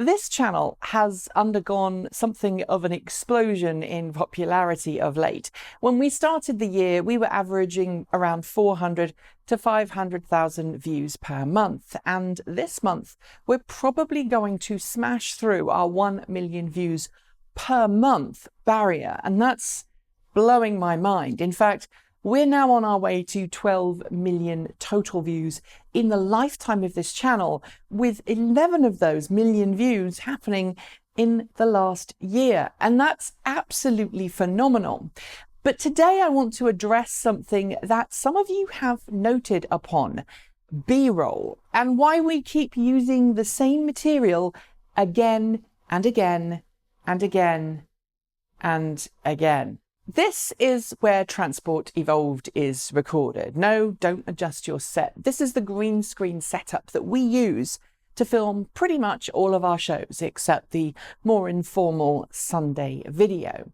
This channel has undergone something of an explosion in popularity of late. When we started the year, we were averaging around 400 to 500,000 views per month. And this month, we're probably going to smash through our 1 million views per month barrier. And that's blowing my mind. In fact, we're now on our way to 12 million total views in the lifetime of this channel, with 11 of those million views happening in the last year. And that's absolutely phenomenal. But today I want to address something that some of you have noted upon: B-roll, and why we keep using the same material again and again and again and again. This is where Transport Evolved is recorded. No, don't adjust your set. This is the green screen setup that we use to film pretty much all of our shows, except the more informal Sunday video.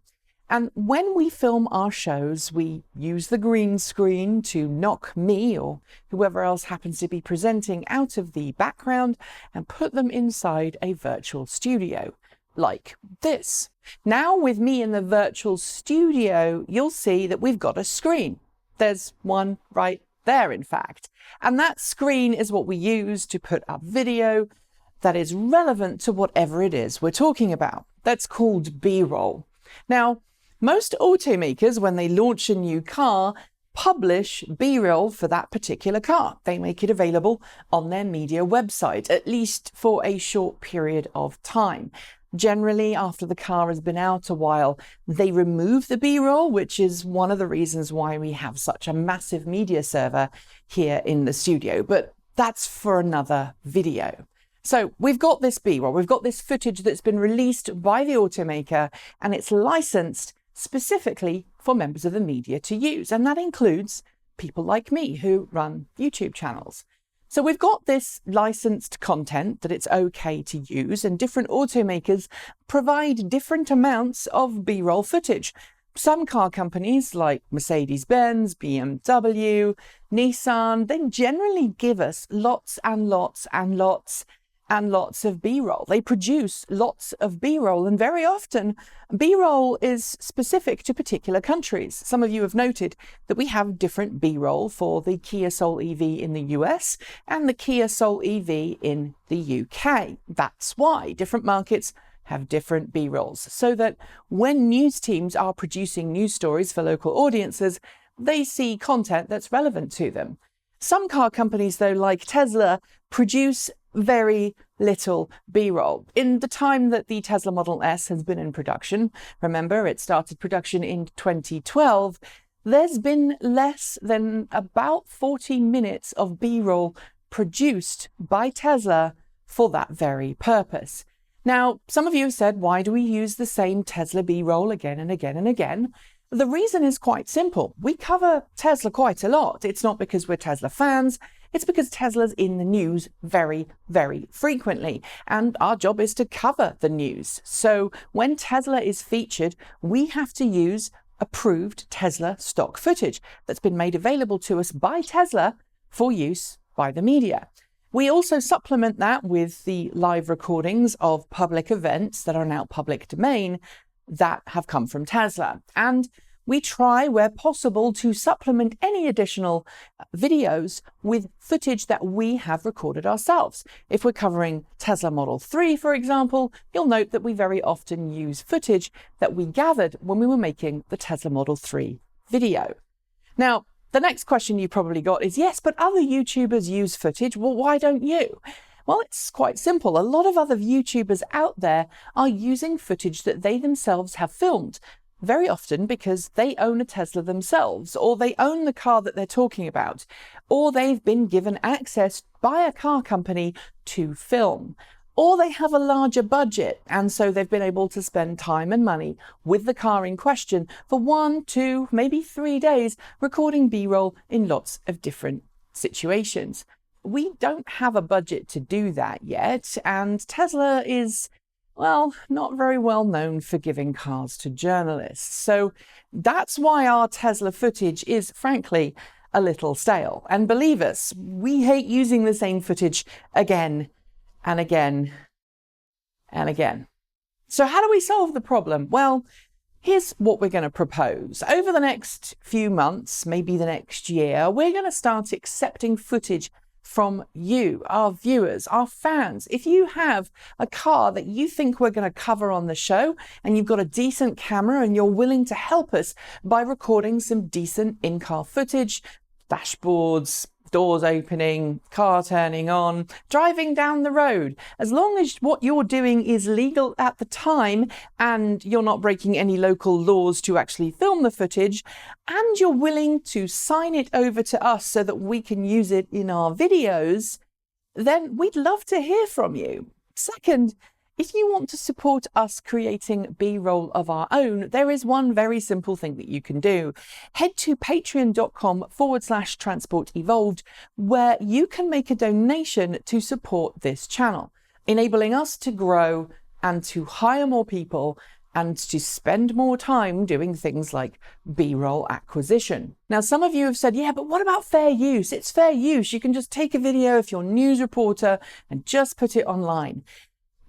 And when we film our shows, we use the green screen to knock me or whoever else happens to be presenting out of the background and put them inside a virtual studio, like this. Now, with me in the virtual studio, you'll see that we've got a screen. There's one right there, in fact. And that screen is what we use to put up video that is relevant to whatever it is we're talking about. That's called B-roll. Now, most automakers, when they launch a new car, publish B-roll for that particular car. They make it available on their media website, at least for a short period of time. Generally, after the car has been out a while, they remove the B-roll, which is one of the reasons why we have such a massive media server here in the studio. But that's for another video. So we've got this B-roll, we've got this footage that's been released by the automaker, and it's licensed specifically for members of the media to use. And that includes people like me who run YouTube channels. So we've got this licensed content that it's okay to use, and different automakers provide different amounts of B-roll footage. Some car companies like Mercedes-Benz, BMW, Nissan, they generally give us lots and lots and lots and lots of B-roll. They produce lots of B-roll, and very often B-roll is specific to particular countries. Some of you have noted that we have different B-roll for the Kia Soul EV in the US and the Kia Soul EV in the UK. That's why different markets have different B-rolls, so that when news teams are producing news stories for local audiences, they see content that's relevant to them. Some car companies, though, like Tesla, produce very little B-roll. In the time that the Tesla Model S has been in production, remember it started production in 2012, there's been less than about 40 minutes of B-roll produced by Tesla for that very purpose. Now, some of you have said, why do we use the same Tesla B-roll again and again and again? The reason is quite simple. We cover Tesla quite a lot. It's not because we're Tesla fans. It's because Tesla's in the news very, very frequently, and our job is to cover the news. So when Tesla is featured, we have to use approved Tesla stock footage that's been made available to us by Tesla for use by the media. We also supplement that with the live recordings of public events that are now public domain that have come from Tesla. And we try, where possible, to supplement any additional videos with footage that we have recorded ourselves. If we're covering Tesla Model 3, for example, you'll note that we very often use footage that we gathered when we were making the Tesla Model 3 video. Now, the next question you probably got is, yes, but other YouTubers use footage. Well, why don't you? Well, it's quite simple. A lot of other YouTubers out there are using footage that they themselves have filmed, very often because they own a Tesla themselves, or they own the car that they're talking about, or they've been given access by a car company to film, or they have a larger budget, and so they've been able to spend time and money with the car in question for 1, 2, maybe 3 days recording B-roll in lots of different situations. We don't have a budget to do that yet, and Tesla is, well, not very well known for giving cars to journalists. So that's why our Tesla footage is, frankly, a little stale. And believe us, we hate using the same footage again and again and again. So how do we solve the problem? Well, here's what we're going to propose. Over the next few months, maybe the next year, we're going to start accepting footage from you, our viewers, our fans. If you have a car that you think we're going to cover on the show and you've got a decent camera and you're willing to help us by recording some decent in-car footage, dashboards, doors opening, car turning on, driving down the road. As long as what you're doing is legal at the time and you're not breaking any local laws to actually film the footage, and you're willing to sign it over to us so that we can use it in our videos, then we'd love to hear from you. Second, if you want to support us creating BRoll of our own, there is one very simple thing that you can do. Head to patreon.com/transportevolved, where you can make a donation to support this channel, enabling us to grow and to hire more people and to spend more time doing things like BRoll acquisition. Now, some of you have said, yeah, but what about fair use? It's fair use. You can just take a video if you're a news reporter and just put it online.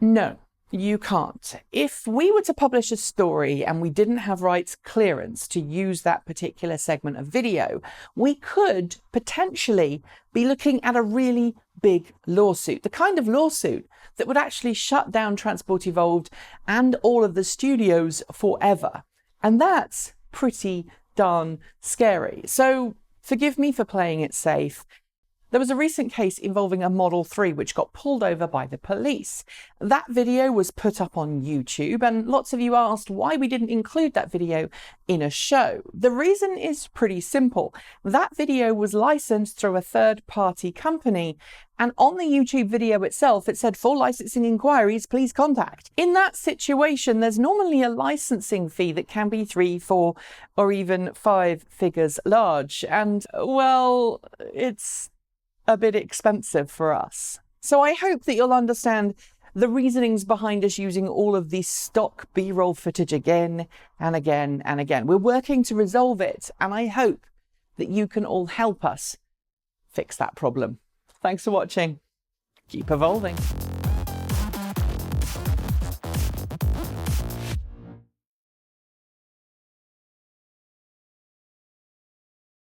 No, you can't. If we were to publish a story and we didn't have rights clearance to use that particular segment of video, we could potentially be looking at a really big lawsuit, the kind of lawsuit that would actually shut down Transport Evolved and all of the studios forever. And that's pretty darn scary. So forgive me for playing it safe. There was a recent case involving a Model 3 which got pulled over by the police. That video was put up on YouTube, and lots of you asked why we didn't include that video in a show. The reason is pretty simple. That video was licensed through a third-party company, and on the YouTube video itself it said, "For licensing inquiries, please contact." In that situation, there's normally a licensing fee that can be 3, 4, or even 5 figures large, and, well, it's a bit expensive for us. So I hope that you'll understand the reasonings behind us using all of this stock B-roll footage again and again and again. We're working to resolve it, and I hope that you can all help us fix that problem. Thanks for watching. Keep evolving.